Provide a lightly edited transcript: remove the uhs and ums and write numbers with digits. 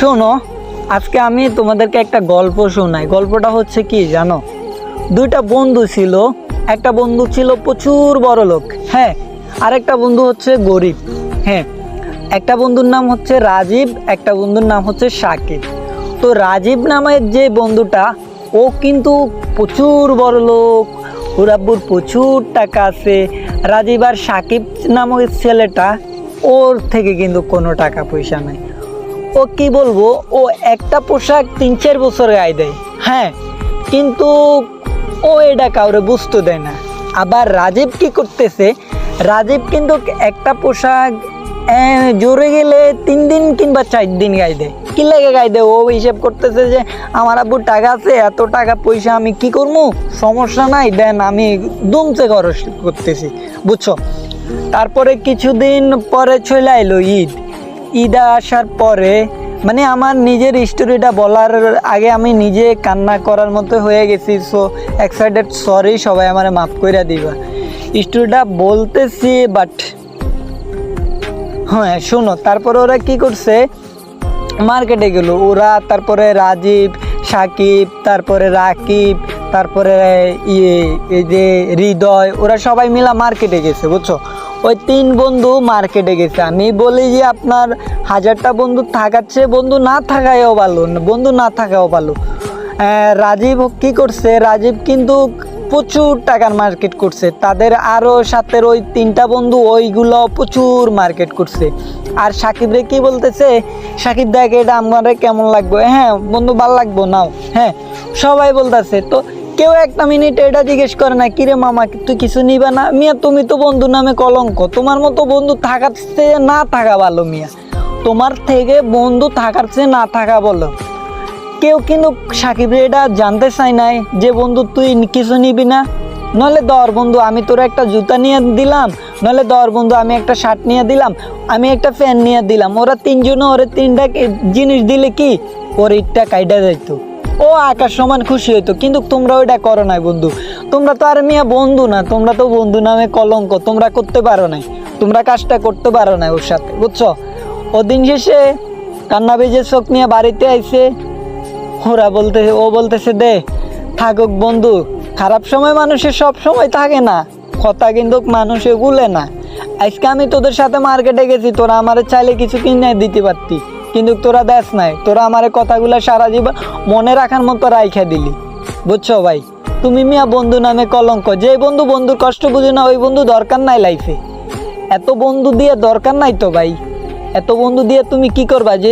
শোনো, আজকে আমি তোমাদেরকে একটা গল্প শোনাই। গল্পটা হচ্ছে কি জানো, দুইটা বন্ধু ছিল। একটা বন্ধু ছিল প্রচুর বড় লোক, হ্যাঁ, আর একটা বন্ধু হচ্ছে গরিব, হ্যাঁ। একটা বন্ধুর নাম হচ্ছে রাজীব, একটা বন্ধুর নাম হচ্ছে সাকিব। তো রাজীব নামের যে বন্ধুটা, ও কিন্তু প্রচুর বড় লোক, ওর আব্বুর প্রচুর টাকা আছে। রাজীব আর সাকিব নামের ছেলেটা, ওর থেকে কিন্তু কোনো টাকা পয়সা নাই। ও কি বলবো, ও একটা পোশাক 3-4 বছর গায়ে দেয়, হ্যাঁ, কিন্তু ও এটা কাউরে বুঝতে দেয় না। আবার রাজীব কি করতেছে, রাজীব কিন্তু একটা পোশাক জোরে গেলে 3 দিন কিংবা 4 দিন গায়ে দেয়। কি লাগে গায়ে দেয়, ও হিসেব করতেছে যে আমার আব্বুর টাকা আছে, এত টাকা পয়সা আমি কি করবো, সমস্যা নাই, দেন আমি দুমচে খরচ করতেছি, বুঝছো। তারপরে কিছুদিন পরে চলে এলো ঈদ। ঈদ আসার পরে মানে আমার নিজের স্টোরিটা বলার আগে আমি নিজে কান্না করার মতো হয়ে গেছি। সো এক্সাইটেড, সরি, সবাই আমার মাফ করে দিবা। স্টোরিটা বলতেছি, বাট হ্যাঁ শোনো। তারপরে ওরা কি করছে, মার্কেটে গেল ওরা, তারপরে রাজীব, সাকিব, তারপরে রাকিব, তারপরে এই যে হৃদয়, ওরা সবাই মিলা মার্কেটে গেছে, বুঝছো। ওই 3 বন্ধু মার্কেটে গেছে। আমি বলি যে আপনার 1000টা বন্ধু থাকার চেয়ে বন্ধু না থাকায়ও ভালো, বন্ধু না থাকাও ভালো। রাজীব কি করছে, রাজীব কিন্তু প্রচুর টাকার মার্কেট করছে। তাদের আরও সাথে ওই 3টা বন্ধু ওইগুলো প্রচুর মার্কেট করছে। আর সাকিবরে কি বলতেছে, সাকিব দেখ এটা আমার কেমন লাগবে, হ্যাঁ বন্ধু ভালো লাগবো নাও, হ্যাঁ, সবাই বলতেছে। তো কেউ একটা মিনিট এটা জিজ্ঞেস করে না, কিরে মামা তুই কিছু নিবা না? মিয়া তুমি তো বন্ধু নামে কলঙ্ক, তোমার মতো বন্ধু থাকার চেয়ে না থাকা ভালো মিয়া, তোমার থেকে বন্ধু থাকার চেয়ে না থাকা বলো। কেউ কিন্তু সাকিবরে এটা জানতে চায় নাই যে বন্ধু তুই কিছু নিবি না, নইলে দর বন্ধু আমি তোর একটা জুতা নিয়ে দিলাম, নইলে দর বন্ধু আমি একটা শার্ট নিয়ে দিলাম, আমি একটা ফ্যান নিয়ে দিলাম। ওরা 3 জনে ওরে 3টা জিনিস দিলে কি ওর ইটটা কাইটা যাইত, ও আকাশ সমান খুশি হইতো। কিন্তু তোমরা ওইটা করো নাই বন্ধু, তোমরা তো আর মিয়া বন্ধু না, তোমরা তো বন্ধু নামে কলঙ্ক, তোমরা করতে পারো নাই, তোমরা কাজটা করতে পারো না ওর সাথে, বুঝছো। ও দিন শেষে কান্না বেজে চোখ নিয়ে বাড়িতে আইছে। ও বলতেছে দে থাকুক বন্ধু, খারাপ সময় মানুষের সব সময় থাকে না, কথা কিন্তু মানুষে ভুলে না। আজকে আমি তোদের সাথে মার্কেটে গেছি, তোরা আমারে চাইলে কিছু কিনে দিতে পারতি, কিন্তু তোরা দেশ নাই, তোরা আমার কথাগুলো সারা জীবন মনে রাখার মতো রাইখা দিলি, বুঝছো ভাই। তুমি মিয়া বন্ধু নামে কলঙ্ক, যে বন্ধু বন্ধুর কষ্ট বুঝে না ওই বন্ধু দরকার নাই লাইফে। এত বন্ধু দিয়ে দরকার নাই তো ভাই, এত বন্ধু দিয়ে তুমি কি করবা? যে